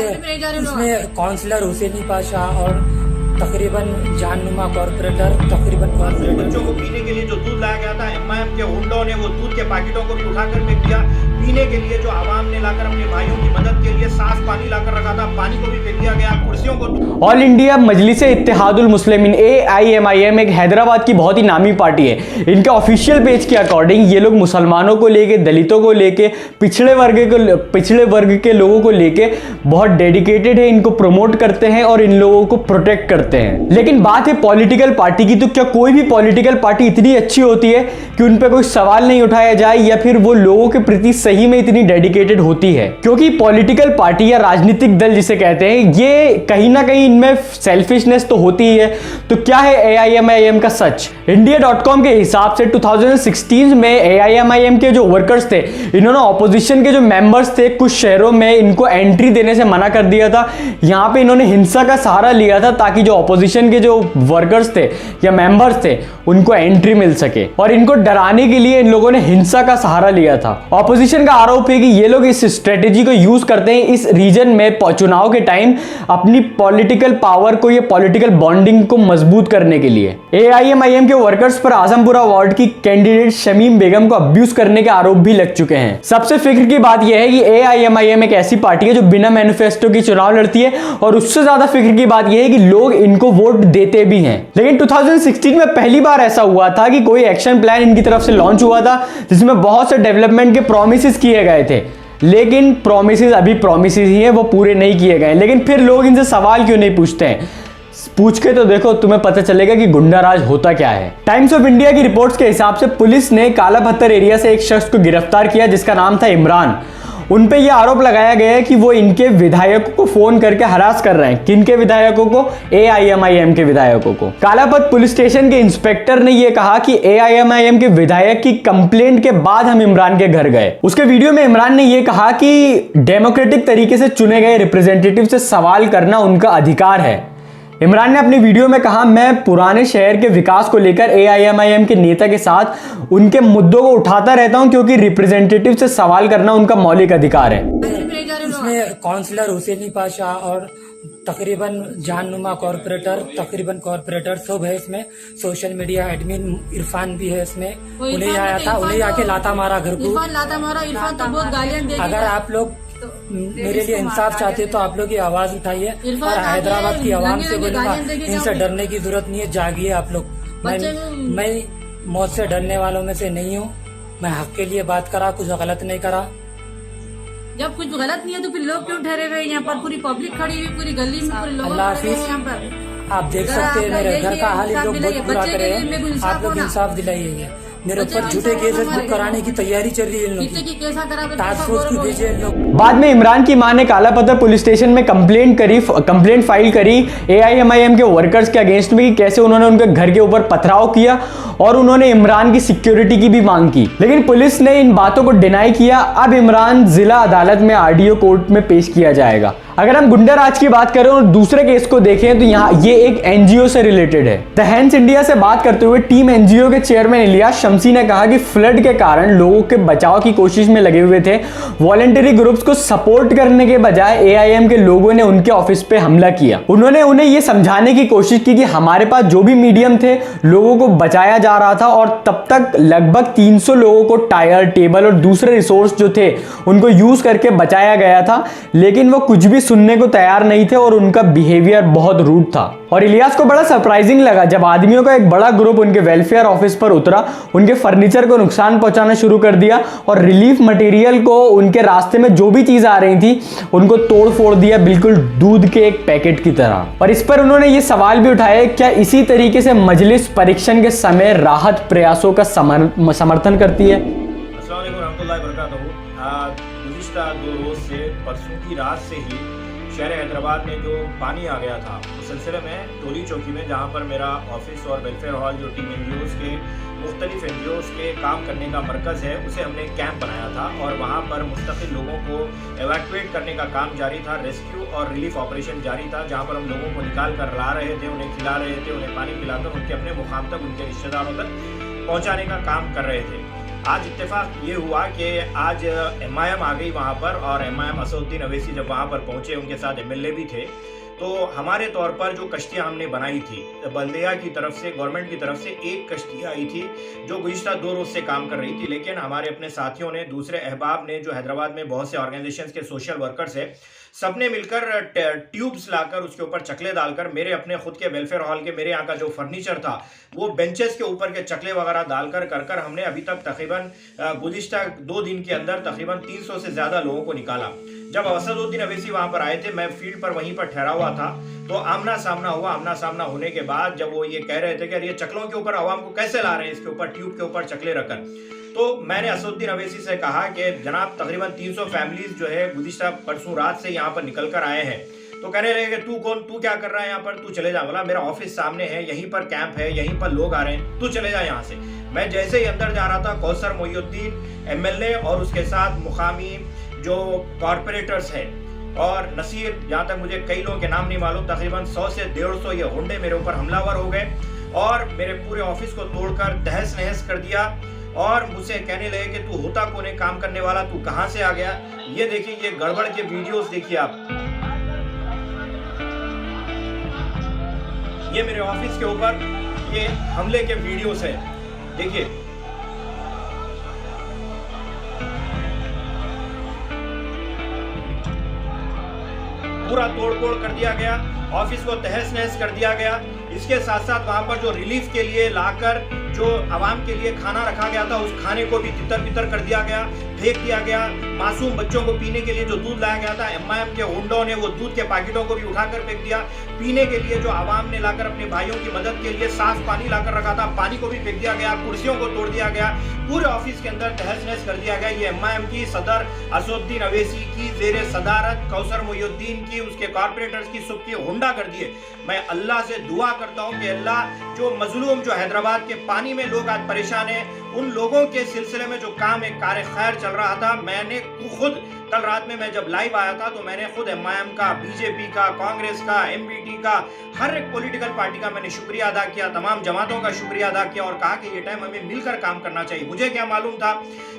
इसमें काउंसलर हुसैनी पाशा और तकरीबन जाननुमा कॉर्पोरेटर बच्चों को पीने के लिए जो दूध लाया गया था, एमआईएम के हुंडों ने वो दूध के पैकेटों को भी उठाकर फेंक दिया। पीने के लिए जो आवाम ने लाकर अपने भाइयों की मदद के लिए साफ पानी लाकर रखा था, पानी को भी फेंक दिया गया। कुर्सियों को ऑल इंडिया मजलिस इत्तेहादुल मुस्लिमीन AIMIM एक हैदराबाद की बहुत ही नामी पार्टी है। इनके ऑफिशियल पेज के अकॉर्डिंग ये लोग मुसलमानों को लेके, दलितों को लेके, पिछड़े वर्ग के लोगों को लेके बहुत डेडिकेटेड है, इनको प्रमोट करते हैं और इन लोगों को प्रोटेक्ट करते हैं। लेकिन बात है पॉलिटिकल पार्टी की, तो क्या कोई भी पॉलिटिकल पार्टी इतनी अच्छी होती है कि उन पर कोई सवाल नहीं उठाया जाए, या फिर वो लोगों के प्रति सही में इतनी डेडिकेटेड होती है? क्योंकि पॉलिटिकल पार्टी या राजनीतिक दल जिसे कहते हैं, ये कहीं ना कहीं इनमें सेल्फिशनेस तो होती ही है। तो क्या है AIMIM का सच? India.com के हिसाब से 2016 में AIMIM के जो वर्कर्स थे, इन्होंने ऑपोजिशन के जो मेंबर्स थे कुछ शहरों में इनको एंट्री देने से मना कर दिया था। यहां पे इन्होंने हिंसा का सहारा लिया था ताकि जो ऑपोजिशन के जो वर्कर्स थे या मेंबर्स थे उनको एंट्री मिल सके, और इनको डराने के लिए इन लोगों ने हिंसा का सहारा लिया था। ऑपोजिशन का आरोप है कि ये लोग इस स्ट्रेटेजी को यूज करते हैं इस रीजन में चुनाव के टाइम अपनी पॉलिटिकल पावर को या पॉलिटिकल बॉन्डिंग को मजबूत करने के लिए। AIMIM के वर्कर्स पर आजमपुरा वार्ड की कैंडिडेट शमीम बेगम को अब्यूज करने के आरोप भी लग चुके हैं। सबसे फिक्र की बात यह है कि AIMIM एक ऐसी पार्टी है जो बिना मैनिफेस्टो की चुनाव लड़ती है, और उससे ज्यादा फिक्र की बात यह है कि लोग इनको वोट देते भी हैं। लेकिन 2016 में पहली बार ऐसा हुआ था कि कोई एक्शन प्लान इनकी तरफ से लॉन्च हुआ था जिसमें बहुत से डेवलपमेंट के प्रॉमिसेस किए गए थे, लेकिन प्रॉमिसेस अभी प्रॉमिसेस ही हैं, वो पूरे नहीं किए गए। लेकिन फिर लोग इनसे सवाल क्यों नहीं पूछते हैं? पूछ के तो देखो, तुम्हें पता चलेगा कि गुंडा राज होता क्या है। टाइम्स ऑफ इंडिया की रिपोर्ट्स के हिसाब से पुलिस ने काला पत्थर एरिया से एक शख्स को गिरफ्तार किया जिसका नाम था इमरान। उन पे यह आरोप लगाया गया है कि वो इनके विधायकों को फोन करके हरास कर रहे हैं। किनके विधायकों को? AIMIM के विधायकों को। कालापत पुलिस स्टेशन के इंस्पेक्टर ने यह कहा कि AIMIM के विधायक की कंप्लेंट के बाद हम इमरान के घर गए। उसके वीडियो में इमरान ने यह कहा कि डेमोक्रेटिक तरीके से चुने गए रिप्रेजेंटेटिव से सवाल करना उनका अधिकार है। इमरान ने अपनी वीडियो में कहा, मैं पुराने शहर के विकास को लेकर AIMIM के नेता के साथ उनके मुद्दों को उठाता रहता हूं क्योंकि रिप्रेजेंटेटिव से सवाल करना उनका मौलिक अधिकार है। इसमें काउंसलर हुसैनी पाशा और तकरीबन जाननुमा कॉर्पोरेटर सब है इसमें। सोशल मीडिया एडमिन इरफान भी है इसमें। उन्हें आया था, उन्हें आके लाता मारा घर को। इरफान तो बहुत गालियां देगी। अगर आप लोग मेरे लिए इंसाफ चाहते हो तो आप लोग की आवाज उठाइए और हैदराबाद की आवाम से बोलूंगा, इनसे डरने की जरूरत नहीं है, जागिए आप लोग। मैं मौत से डरने वालों में से नहीं हूँ। मैं हक के लिए बात करा, कुछ गलत नहीं करा। जब कुछ गलत नहीं है तो फिर लोग क्यों ठहरे हुए यहाँ पर? पूरी पब्लिक खड़ी हुई, पूरी गली में पूरे लोग अल्लाह खड़े हुए यहाँ पर। आप देख सकते हैं मेरे घर का हाल, लोग बहुत बुरा कर रहे हैं। आप लोग इंसाफ दिलाइए। मेरे ऊपर झूठे केसेस बुक कराने की तैयारी चल रही है इन लोगों की। टास्क फोर्स को भेजिए इन लोग। बाद में इमरान की मां ने कालापत्थर पुलिस स्टेशन में कंप्लेंट फाइल करी AIMIM के वर्कर्स के अगेंस्ट में कि कैसे उन्होंने उनके घर के ऊपर पथराव किया, और उन्होंने इमरान की सिक्योरिटी की भी मांग की। लेकिन पुलिस ने इन बातों को डिनाई किया। अब इमरान जिला अदालत में RDO कोर्ट में पेश किया जाएगा। अगर हम गुंडा राज की बात करें और दूसरे केस को देखें तो यहाँ ये एक NGO से रिलेटेड है। द हैंड्स इंडिया से बात करते हुए टीम NGO के चेयरमैन इलियास शमसी ने कहा कि फ्लड के कारण लोगों के बचाव की कोशिश में लगे हुए थे। वॉलंटरी ग्रुप्स को सपोर्ट करने के बजाय AIM के लोगों ने उनके ऑफिस पे हमला किया। उन्होंने उन्हें यह समझाने की कोशिश की कि हमारे पास जो भी मीडियम थे, लोगों को बचाया जा रहा था, और तब तक लगभग 300 लोगों को टायर, टेबल और दूसरे रिसोर्स जो थे उनको यूज करके बचाया गया था। लेकिन वो कुछ भी सुनने को तैयार नहीं थे और उनका बिहेवियर बहुत रूड था। और इलियास को बड़ा सरप्राइजिंग लगा जब आदमियों का एक बड़ा ग्रुप उनके वेलफेयर ऑफिस पर उतरा, उनके फर्नीचर को नुकसान पहुंचाना शुरू कर दिया और रिलीफ मटेरियल को, उनके रास्ते में जो भी चीज आ रही थी उनको तोड़ फोड़ दिया, बिल्कुल दूध के एक पैकेट की तरह। और इस पर उन्होंने ये सवाल भी उठाया, क्या इसी तरीके से मजलिस परीक्षण के समय राहत प्रयासों का समर्थन करती है? गुज़िश्ता 2 रोज से परसों की रात से ही शहर हैदराबाद में जो पानी आ गया था, उस सिलसिले में टोली चौकी में, जहां पर मेरा ऑफिस और वेलफेयर हॉल जो टीम NGOs के मुख्तलिफ NGOs के काम करने का मरकज़ है, उसे हमने कैंप बनाया था और वहां पर मुस्तकिल लोगों को एवैक्यूएट करने का काम जारी था। रेस्क्यू और रिलीफ ऑपरेशन जारी था, जहां पर हम लोगों को निकाल कर ला रहे थे, उन्हें खिला रहे थे, उन्हें पानी पिलाकर उनके अपने मुकाम तक, उनके रिश्तेदारों तक पहुँचाने का काम कर रहे थे। आज इत्तेफाक ये हुआ कि आज MIM आ गई वहाँ पर, और MIM असदुद्दीन अवैसी जब वहाँ पर पहुँचे, उनके साथ MLA भी थे। तो हमारे तौर पर जो कश्तियाँ हमने बनाई थी बल्दिया की तरफ से, गवर्नमेंट की तरफ से एक कश्ती आई थी जो गुज़िश्ता 2 रोज़ से काम कर रही थी, लेकिन हमारे अपने साथियों ने, दूसरे अहबाब ने, जो हैदराबाद में बहुत से ऑर्गेनाइजेशंस के सोशल वर्कर्स है, सबने मिलकर ट्यूब्स लाकर उसके ऊपर चकले डालकर, मेरे अपने खुद के वेलफेयर हॉल के, मेरे यहाँ का जो फर्नीचर था वो बेंचेस के ऊपर के चकले वगैरह डालकर कर हमने अभी तक तकरीबन गुज़िश्ता 2 दिन के अंदर तकरीबन 300 से ज़्यादा लोगों को निकाला। जब असदुद्दीन अवैसी वहाँ पर आए थे, मैं फील्ड पर वहीं पर ठहरा हुआ था, तो आमना सामना हुआ। आमना सामना होने के बाद जब वो ये कह रहे थे कि अरे ये चकलों के ऊपर आवाम को कैसे ला रहे हैं, इसके ऊपर ट्यूब के ऊपर चकले रखकर, तो मैंने असदुद्दीन अवैसी से कहा कि जनाब तकरीबन 300 फैमिलीज जो है गुज़िश्ता परसों रात से यहाँ पर निकल कर आए हैं। तो कहने लगे कि तू कौन, तू क्या कर रहा है यहाँ पर, तू चले जा। बोला मेरा ऑफिस सामने है, यहीं पर कैंप है, यहीं पर लोग आ रहे हैं, तू चले जा यहाँ से। मैं जैसे ही अंदर जा रहा था, कौसर मोहिउद्दीन MLA और उसके साथ मुकामी जो कॉरपोरेटर्स हैं और नसीर, जहाँ तक मुझे कई लोगों के नाम नहीं मालूम, तकरीबन 100 से 150 ये गुंडे मेरे ऊपर हमलावर हो गए और मेरे पूरे ऑफिस को तोड़कर तहस नहस कर दिया और मुझसे कहने लगे कि तू होता कौन है काम करने वाला, तू कहाँ से आ गया। ये देखिए, ये गड़बड़ के वीडियोस देखिए आप, ये मेरे ऑफिस के ऊपर ये हमले के वीडियोस है, देखिए। पूरा तोड़-फोड़ कर दिया गया, ऑफिस को तहस नहस कर दिया गया। इसके साथ साथ वहां पर जो रिलीफ के लिए लाकर जो आवाम के लिए खाना रखा गया था, उस खाने को भी तितर बितर कर दिया गया, फेंक दिया गया। मासूम बच्चों को पीने के लिए जो दूध लाया गया था, MIM के गुंडों ने वो दूध के पैकेटों को भी उठाकर फेंक दिया। पीने के लिए जो आवाम ने लाकर अपने भाइयों की मदद के लिए साफ पानी लाकर रखा था, पानी को भी फेंक दिया गया, कुर्सियों को तोड़ दिया गया, पूरे ऑफिस के अंदर तहस नहस कर दिया गया। ये MIM की सदर असदुद्दीन अवैसी की जेरे सदारत, कौसर मोहिउद्दीन की, उसके कॉर्पोरेटर्स की सबकी हुंडा कर दिए। मैं अल्लाह से दुआ करता हूँ कि अल्लाह जो मजलूम, जो हैदराबाद के पानी में लोग आज परेशान हैं, उन लोगों के सिलसिले में जो काम एक कार खैर चल रहा था, मैंने खुद कल रात में मैं जब लाइव आया था तो मैंने खुद MIM का, BJP का, कांग्रेस का, MPT का, हर एक पॉलिटिकल पार्टी का मैंने शुक्रिया अदा किया, तमाम जमातों का शुक्रिया अदा किया और कहा कि ये टाइम हमें मिलकर काम करना चाहिए। मुझे क्या मालूम था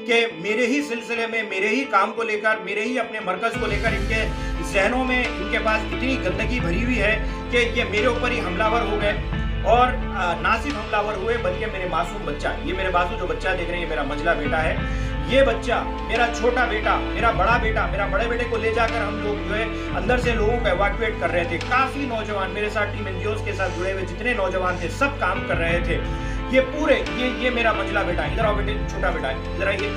कि मेरे ही सिलसिले में, मेरे ही काम को लेकर, मेरे ही अपने मरकज को लेकर इनके जहनों में, इनके पास इतनी गंदगी भरी हुई है कि ये मेरे ऊपर ही हमलावर हो गए। और ना सिर्फ हमलावर हुए बल्कि मेरे मासूम बच्चा, ये मेरे बाजू जो बच्चा देख रहे हैं, ये मेरा मंझला बेटा है। ये बच्चा, मेरा छोटा बेटा, मेरा बड़ा बेटा, मेरा बड़े बेटे को ले जाकर हम लोग जो है अंदर से लोगों को एवाक्यूएट कर रहे थे। काफी नौजवान मेरे साथ, टीम NGOs के साथ जुड़े हुए जितने नौजवान थे, सब काम कर रहे थे। ये पूरे, ये मेरा मंझला बेटा, इधर आओ बेटे, छोटा बेटा है, इधर आइए,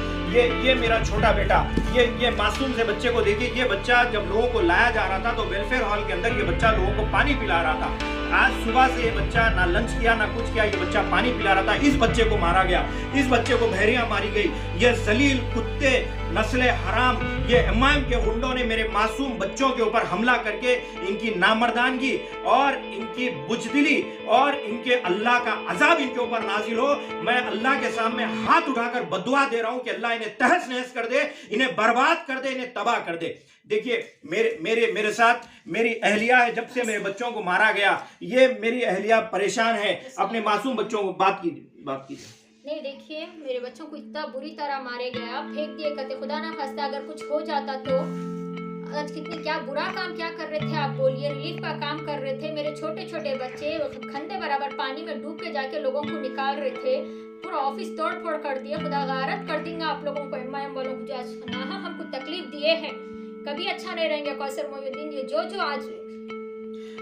ये मेरा छोटा बेटा, ये मासूम से बच्चे को देखिए। ये बच्चा जब लोगों को लाया जा रहा था तो वेलफेयर हॉल के अंदर ये बच्चा लोगों को पानी पिला रहा था। आज सुबह से ये बच्चा ना लंच किया ना कुछ किया, ये बच्चा पानी पिला रहा था। इस बच्चे को मारा गया, इस बच्चे को बहरियां मारी गई। ये जलील कुत्ते, नस्ले हराम, ये MIM के गुंडों ने मेरे मासूम बच्चों के ऊपर हमला करके इनकी नामर्दानगी और इनकी बुजदिली और इनके अल्लाह का अजाब इनके ऊपर नाजिल हो। मैं अल्लाह के सामने हाथ उठाकर बद्दुआ दे रहा हूं कि अल्लाह इन्हें तहस नहस कर दे, इन्हें बर्बाद कर दे, इन्हें तबाह कर दे। देखिए, मेरे साथ मेरी अहलिया है, जब से मेरे बच्चों को मारा गया, ये मेरी अहलिया परेशान है। अपने मासूम बच्चों को बात कीजिए। नहीं, देखिए, मेरे बच्चों को इतना बुरी तरह मारे गया, फेंक दिए करते, खुदा ना खास्ता अगर कुछ हो जाता तो। आज कितने क्या बुरा काम क्या कर रहे थे आप बोलिए, रिलीफ का काम कर रहे थे। मेरे छोटे छोटे बच्चे खंडे बराबर पानी में डूब के जाके लोगों को निकाल रहे थे, पूरा ऑफिस तोड़ फोड़ कर दिया। खुदा गारत कर देंगे आप लोगों को, MIM वालों को, जो आज हमको तकलीफ दिए हैं, कभी अच्छा नहीं रहेंगे। कौसर मोहिउद्दीन, ये जो आज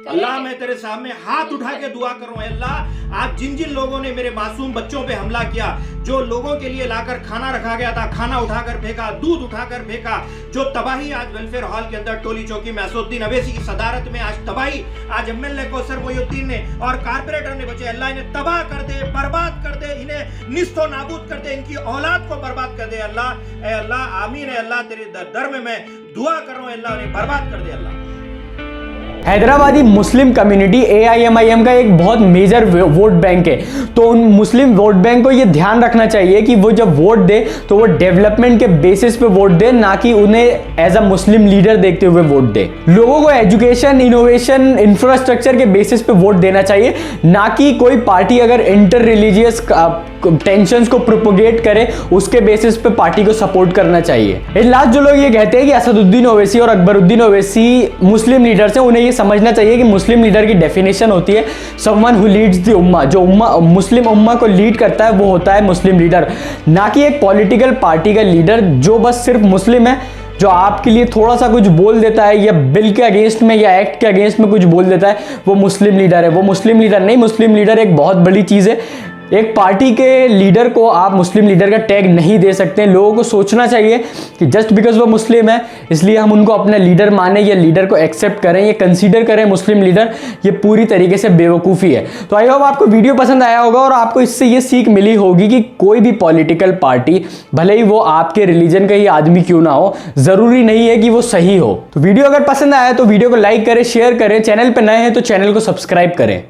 अल्लाह, मैं तेरे सामने हाथ उठा के दुआ कर रहा हूं, अल्लाह आज जिन जिन लोगों ने मेरे मासूम बच्चों पे हमला किया, जो लोगों के लिए लाकर खाना रखा गया था, खाना उठाकर फेंका, दूध उठाकर फेंका, जो तबाही आज वेलफेयर हॉल के अंदर टोली चौकी में असदुद्दीन अवैसी की सदारत में आज तबाही, आज MLA कौसर मोहिउद्दीन ने और कारपोरेटर ने बचे, अल्लाह इन्हें तबाह कर दे, बर्बाद कर दे, इन्हें निस्तो नाबूद कर दे, इनकी औलाद को बर्बाद कर दे। अल्लाह आमीन है। अल्लाह तेरे दर में मैं दुआ कर रहा हूँ, अल्लाह उन्हें बर्बाद कर दे। अल्लाह, हैदराबादी मुस्लिम कम्युनिटी AIMIM का एक बहुत मेजर वोट बैंक है, तो उन मुस्लिम वोट बैंक को ये ध्यान रखना चाहिए कि वो जब वोट दे तो वो डेवलपमेंट के बेसिस पे वोट दे, ना कि उन्हें एज अ मुस्लिम लीडर देखते हुए वोट दे। लोगों को एजुकेशन, इनोवेशन, इंफ्रास्ट्रक्चर के बेसिस पे वोट देना चाहिए, ना कि कोई पार्टी अगर इंटर रिलीजियस टेंशंस को प्रोपोगेट करे उसके बेसिस पे पार्टी को सपोर्ट करना चाहिए। लास्ट जो लोग ये कहते हैं कि असदुद्दीन ओवैसी और अकबरुद्दीन ओवैसी मुस्लिम लीडर्स हैं, उन्हें ये समझना चाहिए कि मुस्लिम लीडर की डेफिनेशन होती है समवन हु लीड्स द उम्मा, जो मुस्लिम उम्मा को लीड करता है वो होता है मुस्लिम लीडर, ना कि एक पॉलिटिकल पार्टी का लीडर जो बस सिर्फ मुस्लिम है, जो आपके लिए थोड़ा सा कुछ बोल देता है या बिल के अगेंस्ट में या एक्ट के अगेंस्ट में कुछ बोल देता है, वो मुस्लिम लीडर है। वो मुस्लिम लीडर नहीं, मुस्लिम लीडर एक बहुत बड़ी चीज़ है। एक पार्टी के लीडर को आप मुस्लिम लीडर का टैग नहीं दे सकते। लोगों को सोचना चाहिए कि जस्ट बिकॉज वो मुस्लिम है इसलिए हम उनको अपना लीडर माने या लीडर को एक्सेप्ट करें या कंसीडर करें मुस्लिम लीडर, ये पूरी तरीके से बेवकूफ़ी है। तो आई होप आपको वीडियो पसंद आया होगा और आपको इससे ये सीख मिली होगी कि कोई भी पॉलिटिकल पार्टी, भले ही वो आपके रिलीजन का ही आदमी क्यों ना हो, ज़रूरी नहीं है कि वो सही हो। तो वीडियो अगर पसंद आया तो वीडियो को लाइक करें, शेयर करें, चैनल पर नए हैं तो चैनल को सब्सक्राइब करें।